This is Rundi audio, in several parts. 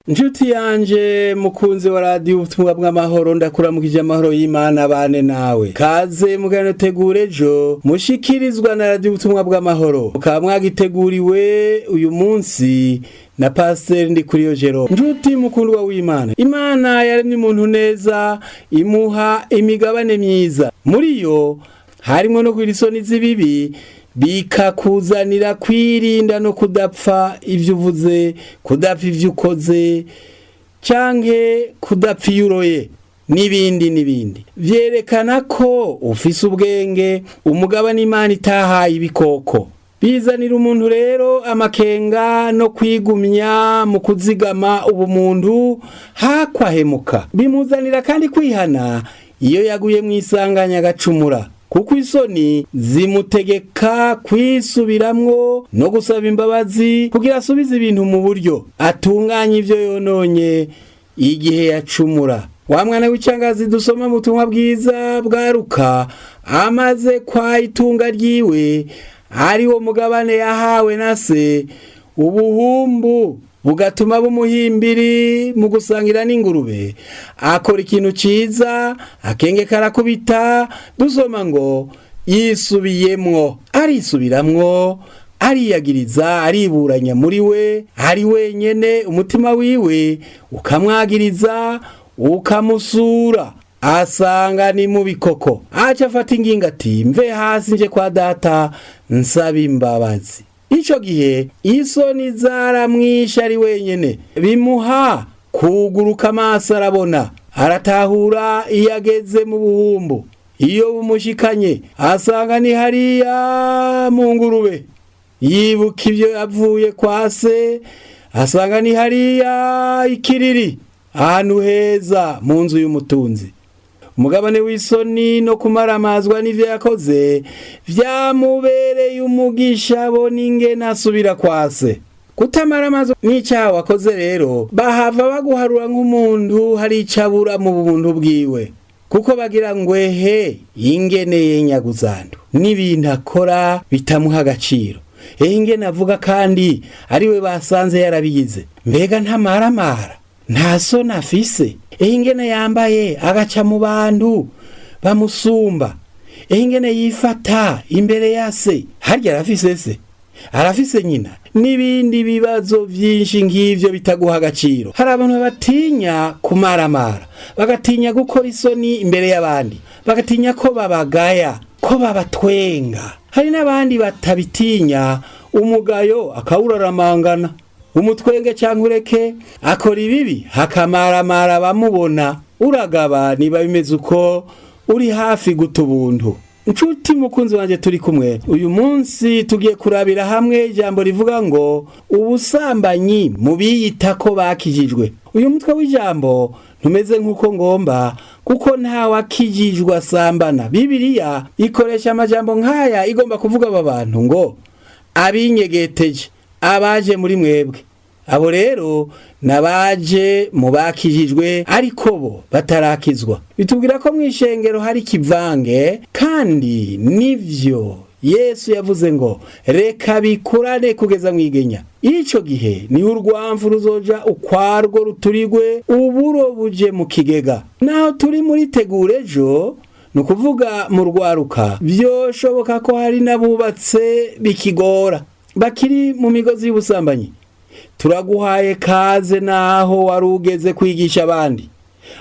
Njuti yanje mukunzi wa radio ubutumwa bw'amahoro ndakuramukije amahoro y'Imana bane nawe. Kaze mugano tegure ejo mushikirizwa na radio ubutumwa bw'amahoro. Mukaba mwagiteguriwe uyu munsi na Pasteur Ndikuriyo Jerome. Njuti mukundwa w'Imana. Imana yaremye umuntu neza imuha imigabane myiza. Muri yo harimwo no kwirisoni z'ibibi bikakuzanira kwirinda no kudapfa ivyo uvuze, kudapfa ivyo ukoze, canke kudapfa iyo uroye n'ibindi. Vyerekana ko ufise ubwenge, umugabane Imana itahaye ibikoko. Bizanira umuntu rero amakenga no kwigumya mu kuzigama ubumuntu hakwahemuka. Bimuzanira kandi kwihana iyo yaguye mwisanganya agacumura. Kuko isoni zimutegeka kwisubiramwo no gusaba imbabazi kugira asubize ibintu mu buryo atunganye ivyo yononye igihe yacumura. Wa mwana w'icangazi dusoma mu butumwa bwiza bwa Luka amaze kwa itunga ryiwe ari wo mugabane yahawe na se, ubuhumbu bugatuma bumuhimbiri mu gusangira n'ingurube, akora ikintu ciza akenge karakubita. Dusoma ngo yisubiyemwo, arisubiramwo, ariyagiriza, ariburanya muri we, ari wenyene, umutima wiwe ukamwagiriza ukamusura, asanga ni mu bikoko. Aca afata ingingo ati mve hasi nje kwa data nsaba imbabazi. Ico gihe isoni zaramwisha ari wenyene, bimuha kuguruka amaso arabona, aratahura iyo ageze mu buhumbu. Iyo bumushikanye asanga ni hariya mu ngurube, yibuka ivyo yavuye kwa se, asanga ni hariya ikiriri, ahantu heza mu nzu y'umutunzi. Umugabane w'isoni no kumaramazwa n'ivyo yakoze vyamubereye umugisha bona ingene asubira kwa se. Kutamaramazwa n'icaha wakoze rero bahava baguharura nk'umuntu hari icabura mu buntu bwiwe, kuko bagira ngwehe ingene yenyaguzandu n'ibintu akora bitamuha agaciro. Ingene avuga kandi ariwe basanze yarabigize, mbega ntamaramara, nta soni afise. Ingene yambaye agaca mu bantu bamusumba, ingene yifata imbere ya se, harya arafise se, arafise nyina, n'ibindi bibazo vyinshi nk'ivyo bitaguha agaciro. Hari abantu batinya kumaramara, bagatinya gukora isoni imbere y'abandi, bagatinya ko babagaya, ko babatwenga. Hari n'abandi batabitinya, umugayo akawuraramangana, umutwenge canke ureke akora ibibi hakamaramara bamubona. Uragaba niba bimeze uko uri hafi guta ubuntu. Ncuti mukunzi wanje turi kumwe, uyu munsi tugiye kurabira hamwe ijambo rivuga ngo ubusambanyi mu biyita ko bakijijwe. Uyu mutwe w'ijambo ntumeze nk'uko ngomba, kuko nta wakijijwe asambana. Bibiliya ikoresha amajambo nk'aya igomba kuvuga aba bantu ngo abinyegeteje, abaje muri mwebwe. Abo rero nabaje mu bakijijwe ariko bo batarakizwa. Bitubwira ko mw'ishengero hari kivange, kandi nivyo Yesu yavuze ngo reka bikurane kugeza mwigenya. Ico gihe ni urwamvu ruzoja ukwarwo ruturigwe, uburo buje mu kigega. Naho turi muri tegure ejo, nukuvuga mu rwaruka, vyoshoboka ko hari nabubatse bikigora, bakiri mu migozi y'ubusambanyi. Turaguhaye kaze naho warugeze kwigisha abandi.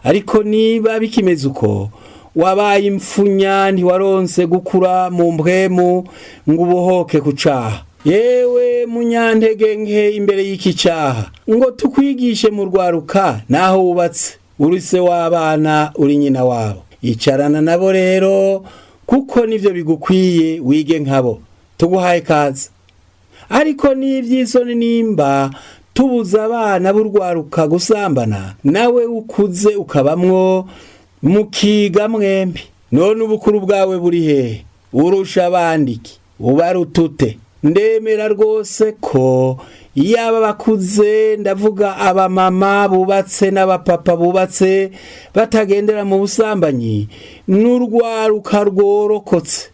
Ariko niba bikimeze uko, wabaye impfunya ntiwaronse gukura mu mpwemu ngo ubohoke ku caha. Yewe munyantege nke imbere y'iki caha, ngo tukwigishe mu rwaruka naho wubatse, uri se w'abana, uri nyina wabo. Icarana nabo rero, kuko nivyo bigukwiye, wige nkabo. Tuguhaye kaze. Ariko n'ivy'isoni nimba tubuza abana b'urwaruka gusambana, nawe ukuze ukabamwo mukiga mwembi. None ubukuru bwawe buri hehe? Urusha abandiki, ubarutute. Ndemera rwose ko yaba bakuze, ndavuga abamama bubatse n'abapapa bubatse batagendera mu busambanyi, n'urwaruka rworokotse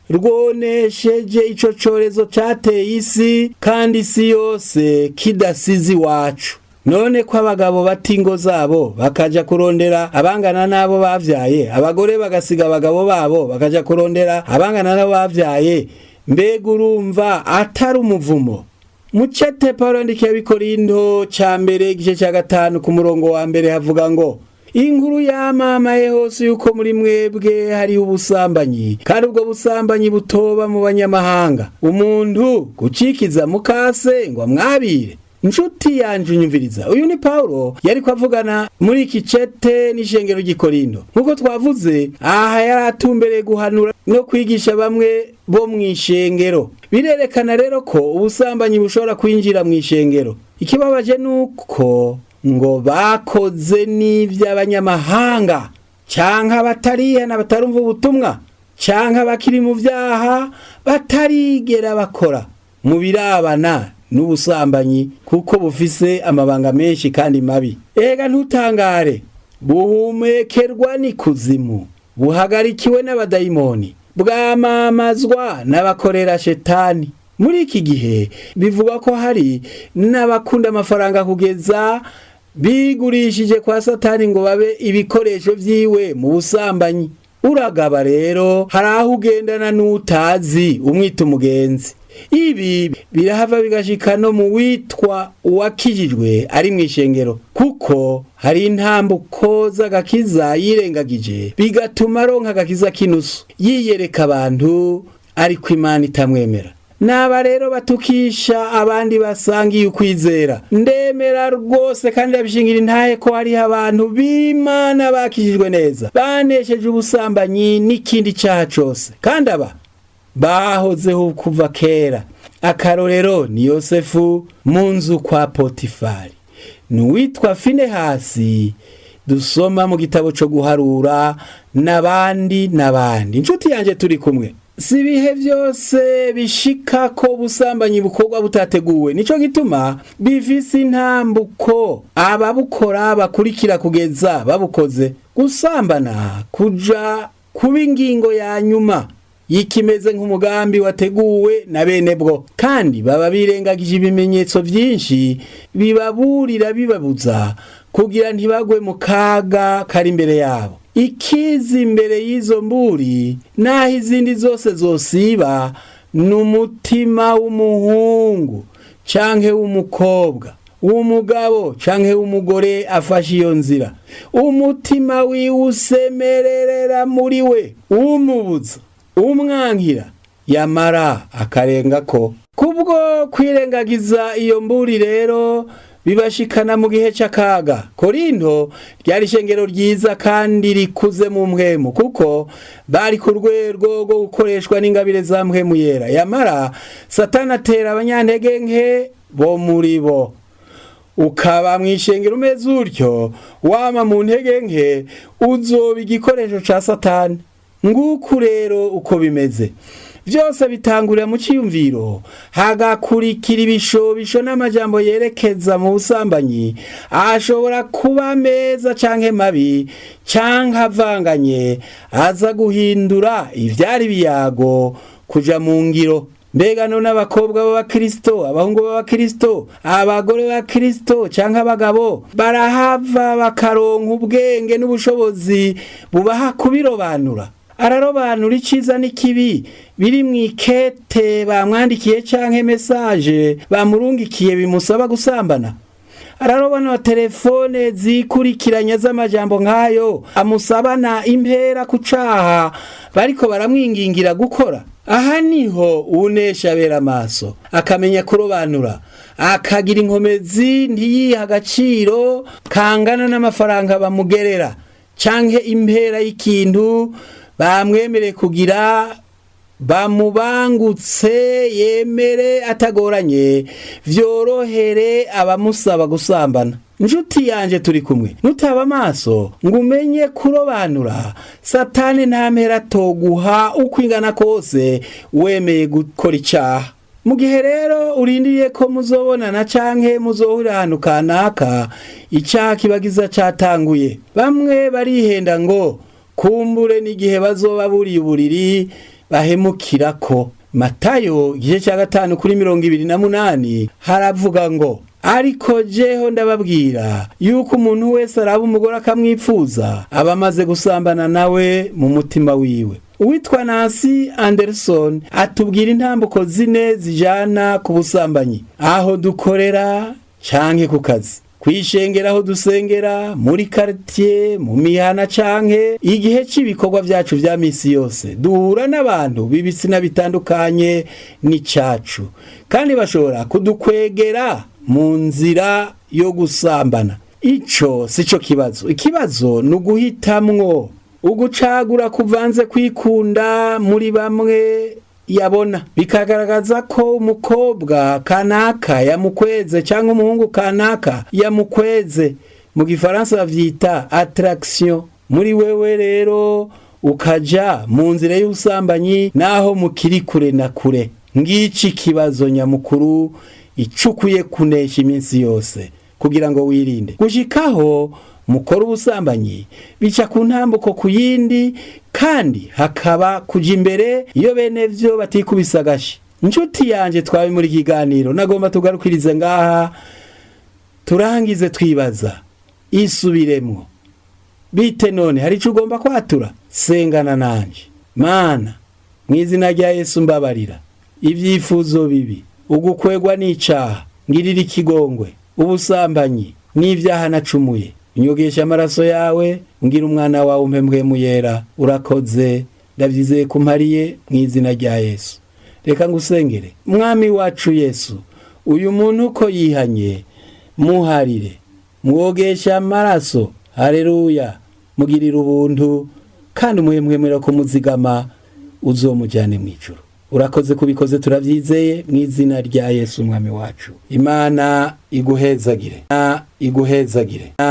rwonesheje ico corezo cateye isi, kandi isi yose kidasizi wacu. none ko abagabo bata ingo zabo bakaja kurondera abangana n'abo bavyaye, abagore bagasiga abagabo babo bakaja kurondera abangana n'abo bavyaye, mbega urumva atari umuvumo? Mucete Paulo yandikiye Abikorinto ca mbere igice ca 5 ku murongo wa mbere havuga ngo inkuru yamamaye hose yuko muri mwebwe hariho ubusambanyi, kandi ubwo busambanyi butoba mu banyamahanga, umuntu gucikiza mukase ngo amwabire. Nshuti yanje unyumviriza, uyu ni Paulo yariko avugana muri iki cete n'ishengero ry'Ikorinto. Nkuko twavuze, aha yaratumbereye guhanura no kwigisha bamwe bo mw'ishengero. Birerekana rero ko ubusambanyi bushobora kwinjira mw'ishengero. Ikibabaje nuko ngo bakoze n'ivy'abanyamahanga, canke abatarihana batarumva ubutumwa, canke abakiri mu vyaha batarigera bakora mu birabana n'ubusambanyi, kuko bufise amabanga menshi kandi mabi. Ega ntutangare, buhumekerwa n'ikuzimu, buhagarikiwe n'abadayimoni, bwamamazwa n'abakorera shetani. Muri iki gihe bivuga ko hari n'abakunda amafaranga kugeza bigurishije kwa Satani ngo babe ibikoresho vyiwe mu busambanyi. Uragaba rero hari aho ugendana n'utazi umwita umugenzi. Ibi birahava bigashika no mu witwa uwakijijwe ari mw'ishengero, kuko hari intambuko z'agakiza yirengagije bigatuma aronka agakiza k'inusu, yiyereka abantu ariko Imana itamwemera. Naba rero batukisha abandi basangiye ukwizera. Ndemera rwose kandi abishingira intahe ko hari abantu b'Imana bakijijwe neza, banesheje ubusambanyi n'ikindi cyaha cose, kandi aba bahozeho kuva kera. Akarorero ni Yosefu mu nzu kwa Potifari, n'uwitwa Finehasi dusoma mu gitabo co guharura, n'abandi. Inshuti yanje turi kumwe, si ibihe byose bishika ko busambanyi bukorwa butateguwe. Nico gituma bifise intambuko ababukora bakurikira kugeza babukoze. Gusambana kuja kuba ingingo ya nyuma y'ikimeze nk'umugambi wateguwe na bene bwo, kandi baba birengagije ibimenyetso byinshi bibaburira bibabuza kugira ntibagwe mu kaga kari imbere yabo. Ikizi imbere y'izo mburi naho izindi zose zosiba n'umutima w'umuhungu canke w'umukobwa, w'umugabo canke w'umugore afashe iyo nzira, umutima wiwusemererera muri we, umubuza, umwankira, yamara akarenga ko. Kubwo kwirengagiza iyo mburi rero bibashikana mu gihe c'akaga. Korinto ryari ishengero ryiza kandi rikuze mu mpwemu, kuko bari ku rwego rwo gukoreshwa n'ingabire za mpwemu yera. Yamara Satani atera abanyantege nke bo muri bo. Ukaba mw'ishengero umeze utyo, wama mu ntege nke, uzoba igikoresho ca Satani. Nguku rero uko bimeze. Vyose bitangurira mu ciyumviro, hagakurikira ibishobisho n'amajambo yerekeza mu busambanyi. Ashobora kuba meza canke mabi, canke avanganye, aza guhindura ivyari biyago kuja mu ngiro. Mbega none abakobwa b'abakristo, abahungu b'abakristo, abagore b'abakristo canke abagabo barahava bakaronka ubwenge n'ubushobozi bubaha kubirobanura. Ararobanura iciza n'ikibi biri mw'ikete bamwandikiye canke message bamurungikiye bimusaba gusambana. Ararobanura telefone zikurikiranya z'amajambo nk'ayo amusabana impera ku caha bariko baramwingingira gukora. Aha niho unesha bera amaso, akamenya kurobanura, akagira inkomezi, ntiyiha agaciro kangana n'amafaranga bamugerera canke impera y'ikintu bamwemereye kugira bamubangutse, yemere atagoranye, vyorohere abamusaba gusambana. Nshuti yanje turi kumwe, nutaba amaso ngo umenye kurobanura, Satani nta mpera toguha uko ingana kose wemeye gukora icaha. Mu gihe rero urindiriye ko muzobonana canke muzohurira ahantu kanaka, icaha kibagiza catanguye. Bamwe barihenda ngo kumbure n'igihe bazoba buriye uburiri bahemukirako. Matayo igice ca 5:28 haravuga ngo ariko jeho ndababwira yuko umuntu wese araba umugore akamwipfuza aba amaze gusambana nawe mu mutima wiwe. Uwitwa Nancy Anderson atubwira intambuko 4 zijana ku busambanyi, aho dukorera canke ku kazi, kwishengera aho dusengera, muri quartier, mu mihana canke igihe c'ibikorwa vyacu vya misi yose. Duhura n'abantu b'ibitsina bitandukanye n'icacu, kandi bashobora kudukwegera mu nzira yo gusambana. Ico sico kibazo. Ikibazo ni uguhitamwo, ugucagura kuvanze kwikunda muri bamwe yabona, bikagaragaza ko umukobwa kanaka yamukweze cyangwa umuhungu kanaka yamukweze. Mu gifaransa bavyita attraction. Muri wewe rero ukaja mu nzira y'ubusambanyi naho mukiri kure na kure. Ngici kibazo nyamukuru icukuye kunesha iminsi yose kugira ngo wirinde gushikaho mukora ubusambanyi. Bica ku ntambuko ku yindi, kandi hakaba kuja imbere iyo bene vyo batikubisa agashi. Inshuti yanje twabe muri kiganiro nagomba tugarukirize ngaha, turangize twibaza isubiremwo. Bite none hari ico ugomba kwatura? Sengana nanje. Mana, mw'izina rya Yesu mbabarira ivyifuzo bibi, ugukwegwa n'icaha, ngirira ikigongwe, ubusambanyi n'ivyaha nacumuye. Unyogesha amaraso yawe, ungira umwana wawe umpembwemu yera. Urakoze, ndavyizeye kumpariye mw'izina rya Yesu. Reka ngusengere. Mwami wacu Yesu, uyu muntu uko yihanye muharire, mwogesha amaraso. Haleluya. Mugirira ubuntu kandi umuhemwemera ko muzigama uzomujane mw'ijuru. Urakoze kubikoze, turavyizeye mw'izina rya Yesu mwami wacu. Imana iguhezagire.